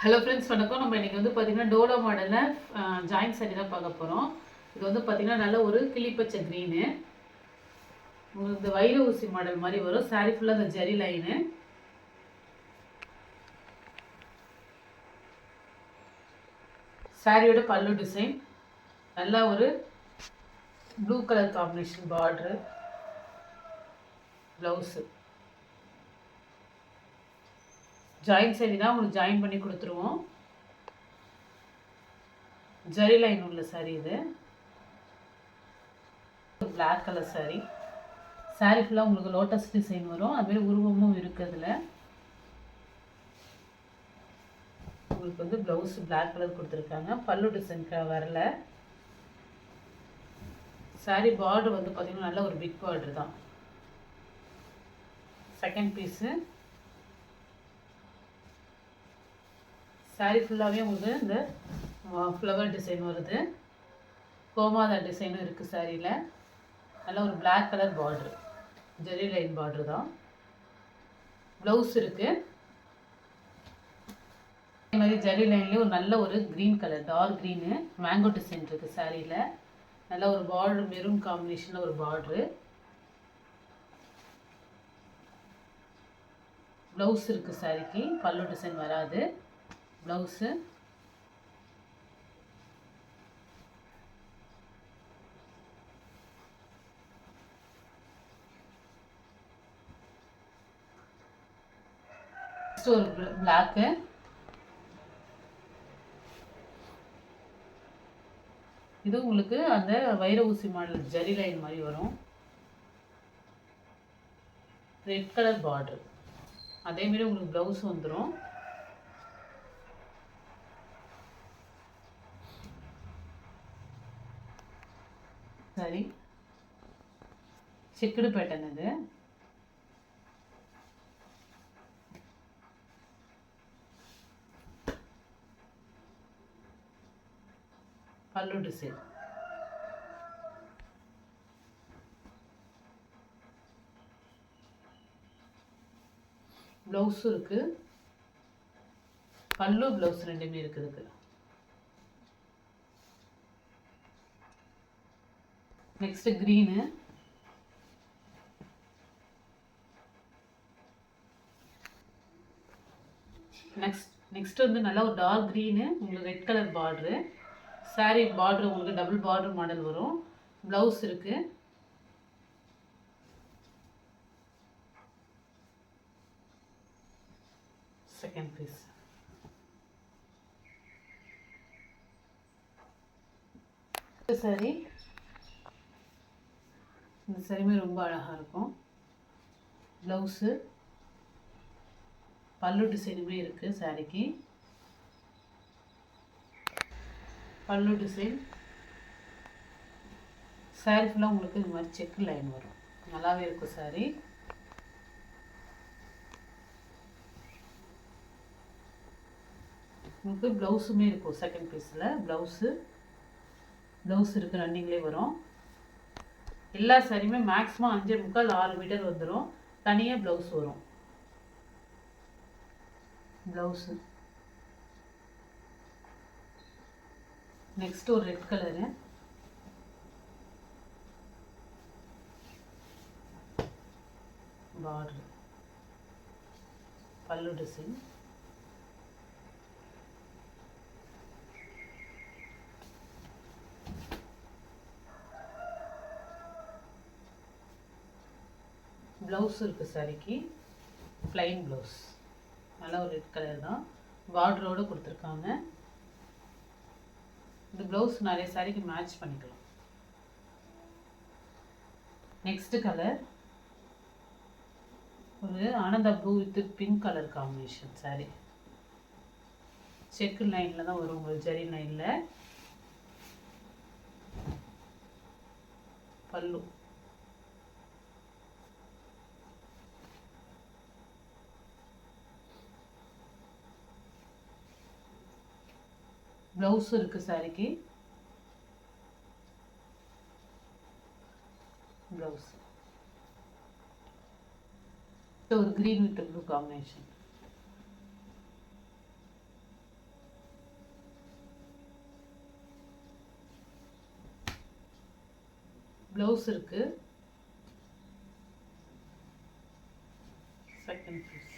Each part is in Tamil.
ஹலோ ஃப்ரெண்ட்ஸ், வணக்கம். நம்ம இன்றைக்கி வந்து பார்த்திங்கன்னா டோலோ மாடலில் ஜாயின் சாரி தான் பார்க்க போகிறோம். இது வந்து பார்த்திங்கன்னா நல்ல ஒரு கிளிப்பச்சை க்ரீனு, உங்களுக்கு இந்த வைர ஊசி மாடல் மாதிரி வரும். சாரி ஃபுல்லாக இந்த ஜரி லைனு. சாரியோட பல்லு டிசைன் நல்லா ஒரு blue colour combination border, blouse. Join sari தான் உங்களுக்கு ஜாயின் பண்ணி கொடுத்துருவோம். ஜரி லைன் உள்ள சாரி இது. Black colour sari. சாரி ஃபுல்லாக உங்களுக்கு லோட்டஸ் டிசைன் வரும். அதுமாரி உருவமும் இருக்குது. அதில் உங்களுக்கு வந்து ப்ளவுஸ் பிளாக் கலர் கொடுத்துருக்காங்க. பல்லு டிசைன் வரல. சாரி பார்டர் வந்து பார்த்திங்கன்னா நல்ல ஒரு பிக் பார்டர் தான். Second piece. சாரி ஃபுல்லாகவே உங்களுக்கு இந்த ஃப்ளவர் டிசைன் வருது. கோமாதா டிசைனும் இருக்குது சாரியில். நல்ல ஒரு பிளாக் கலர் பார்ட்ரு, ஜெரி லைன் பார்ட்ரு தான். ப்ளவுஸ் இருக்குது. அதே மாதிரி ஜெரி லைன்லேயே ஒரு நல்ல ஒரு green colour, dark green mango design இருக்குது சாரியில். நல்ல ஒரு பார்ட்ரு, மெரூன் காம்பினேஷனில் ஒரு பார்ட்ரு. ப்ளவுஸ் இருக்குது சாரிக்கு. பல்லு டிசைன் வராது. ப்ளவுஸு ஒரு பிளாக்கு. இது உங்களுக்கு அந்த வைர ஊசி மாடல் ஜரி லைன் மாதிரி வரும். Red colour border. அதேமாரி உங்களுக்கு ப்ளவுஸ் வந்துடும். சரி, செக்குடு பேட்டர்ன் இது. பல்லு டிசைன். ப்ளவுஸும் இருக்குது. பல்லு ப்ளவுஸ் ரெண்டுமே இருக்குது. Next green. நெக்ஸ்ட் வந்து நல்லா ஒரு டார்க் க்ரீனு, உங்களுக்கு red colour border. Sari border உங்களுக்கு டபுள் பார்டர் மாடல் வரும். ப்ளவுஸ் இருக்குது. Second piece. சாரி, இந்த சாரியுமே ரொம்ப அழகாக இருக்கும். ப்ளவுஸு, பல்லு டிசைனுமே இருக்குது சாரிக்கு. பல்லு டிசைன். சாரி ஃபுல்லாக உங்களுக்கு இந்த மாதிரி செக்கு லைன் வரும். நல்லாவே இருக்கும் சாரி. உங்களுக்கு ப்ளவுஸுமே இருக்கும். செகண்ட் பீஸில் ப்ளவுஸ் இருக்குது. ரன்னிங்லேயே வரும். எல்லா சாரியுமே மேக்ஸிமம் 5.25 6 மீட்டர் வந்துடும். தனியாக ப்ளவுஸ் வரும். ப்ளவுஸு நெக்ஸ்ட் ஒரு ரெட் கலரு. பார்டர், பல்லு டிசைன். ப்ளவுஸ் இருக்குது சாரிக்கு. Plain blouse. நல்லா ஒரு ரெட் கலர் தான். பார்டரோடு கொடுத்துருக்காங்க. இந்த ப்ளவுஸ் நிறைய சாரிக்கு மேட்ச் பண்ணிக்கலாம். நெக்ஸ்ட் கலர் ஒரு Ananda blue with pink colour combination sari. Check லைனில் தான் வரும் உங்களுக்கு, ஜரி லைனில். பல்லு. ப்ளவுஸும் இருக்குது சாரிக்கு. ப்ளவுஸ் ஒரு green with blue combination. Blouse இருக்குது. Second piece.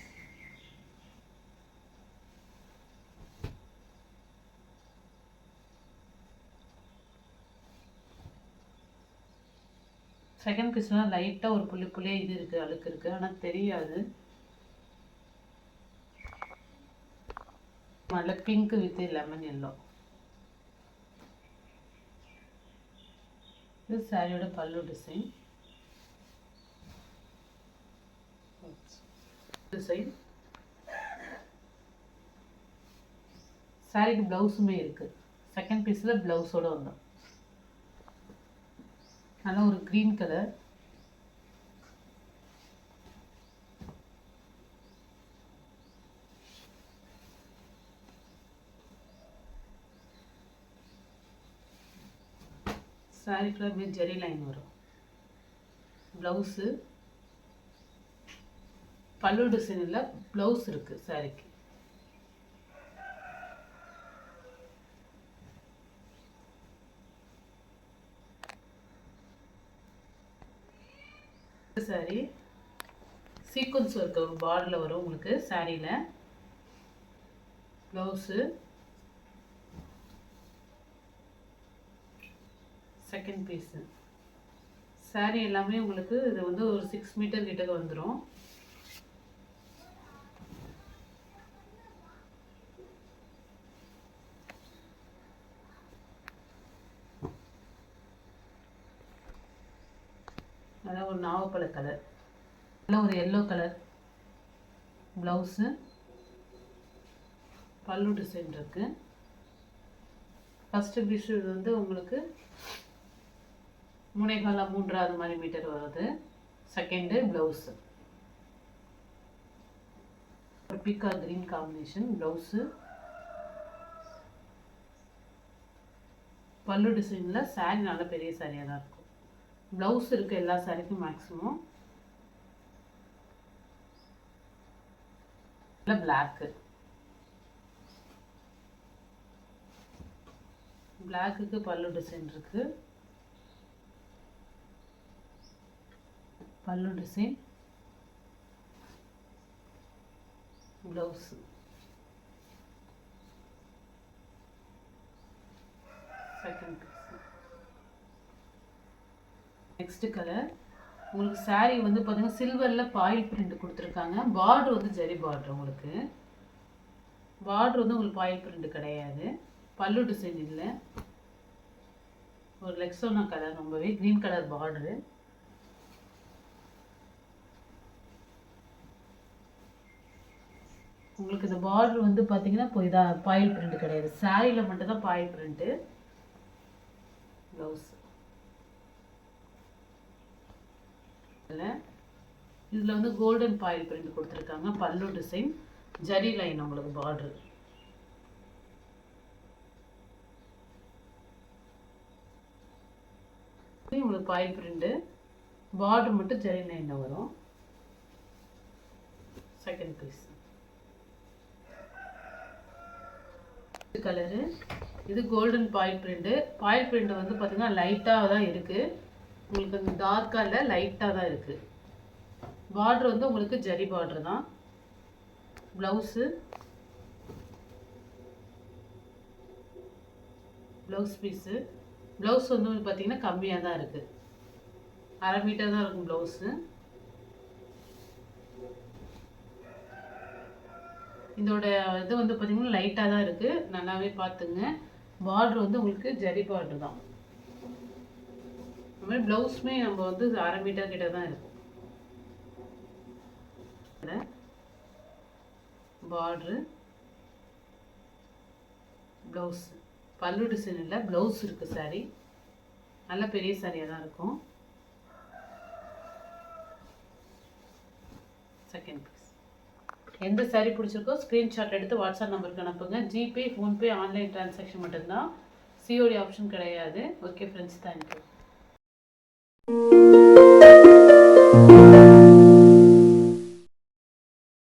செகண்ட் பீஸ்லாம் லைட்டாக ஒரு புள்ளியாக இது இருக்குது, அழுக்கு இருக்குது, ஆனால் தெரியாது. நல்ல பிங்க் வித் லெமன் எல்லோ. இது சாரியோட பல்லு டிசைன். சாரிக்கு ப்ளவுஸுமே இருக்குது. செகண்ட் பீஸில் ப்ளவுஸோடு வந்தோம். நல்லா ஒரு க்ரீன் கலர். சாரிக்குள்ள ஜெரி லைன் வரும். ப்ளவுஸு பல்லு டிசைனில் ப்ளவுஸ் இருக்குது சாரிக்கு. சாரி சீக்வன்ஸ் ஒர்க் ஒரு பார்டரில் வரும் உங்களுக்கு சாரியில். Blouse second piece. சாரி எல்லாமே உங்களுக்கு இது வந்து ஒரு 6 மீட்டர் கிட்ட வந்துடும். அதான் ஒரு நாவப்பழ கலர், நல்லா ஒரு எல்லோ கலர். ப்ளவுஸு பல்லு டிசைன் இருக்குது. ஃபஸ்ட்டு பீஸ் இது வந்து உங்களுக்கு 3.25 மாதிரி மீட்டர் வருது. செகண்டு ப்ளவுஸு ஒரு பீக்கா க்ரீன் காம்பினேஷன். ப்ளவுஸு பல்லு டிசைனில் சாரி நல்ல பெரிய சாரியாக தான் இருக்கும். ப்ளவுஸ் இருக்குது எல்லா சாரிக்கும் மேக்ஸிமம். இல்லை பிளாக்கு, பிளாக்குக்கு பல்லு டிசைன் இருக்குது. பல்லு design, blouse second piece. Next colour உங்களுக்கு சாரி வந்து பார்த்தீங்கன்னா சில்வரில் பாயில் பிரிண்ட் கொடுத்துருக்காங்க. பார்டர் வந்து ஜெரி பார்டர். உங்களுக்கு பார்டர் வந்து உங்களுக்கு பாயில் பிரிண்ட் கிடையாது. பல்லு டிசைன் இல்லை. ஒரு லெக்ஸோனா கலர், ரொம்பவே க்ரீன் கலர் பார்டரு. உங்களுக்கு இந்த பார்டர் வந்து பார்த்தீங்கன்னா இப்போ இதாக பாயில் பிரிண்ட் கிடையாது. சாரியில் மட்டும்தான் பாயில் பிரிண்ட்டு. ப்ளவுஸ் இதில் வந்து கோல்டன் பாயில் பிரிண்ட் கொடுத்துருக்காங்க. பல்லு டிசைன் ஜரி லைன் உங்களுக்கு பார்டர். உங்களுக்கு பாயில் பிரிண்ட், பார்டர் மட்டும் ஜரி லைனில் வரும். Second piece colour. இது golden foil print. Foil print வந்து பார்த்தீங்கன்னா லைட்டாக தான் இருக்குது. உங்களுக்கு அந்த டார்க்காக இல்லை, லைட்டாக தான் இருக்குது. பார்டர் வந்து உங்களுக்கு ஜரி பார்டர் தான். Blouse blouse piece. ப்ளவுஸ் வந்து பார்த்தீங்கன்னா கம்மியாக தான் இருக்குது. 1/2 மீட்டர் தான் இருக்கும் ப்ளவுஸு. இதோட இது வந்து பார்த்தீங்கன்னா லைட்டாக தான் இருக்குது, நல்லாவே பார்த்துங்க. பார்டர் வந்து உங்களுக்கு ஜரி பார்டர் தான். அது மாதிரி ப்ளவுஸுமே நம்ம வந்து 1/2 மீட்டர் கிட்ட தான் இருக்கும். பார்டரு ப்ளவுஸ் பல்லு டிசைன் இல்லை, ப்ளவுஸ் இருக்குது. சாரி நல்ல பெரிய சாரியாக தான் இருக்கும். Second piece. எந்த சாரி பிடிச்சிருக்கோ ஸ்க்ரீன்ஷாட் எடுத்து வாட்ஸ்அப் நம்பருக்கு அனுப்புங்க. ஜிபே, ஃபோன்பே, ஆன்லைன் டிரான்சாக்ஷன் மட்டும்தான். சிஓடி ஆப்ஷன் கிடையாது. Okay friends, thank you.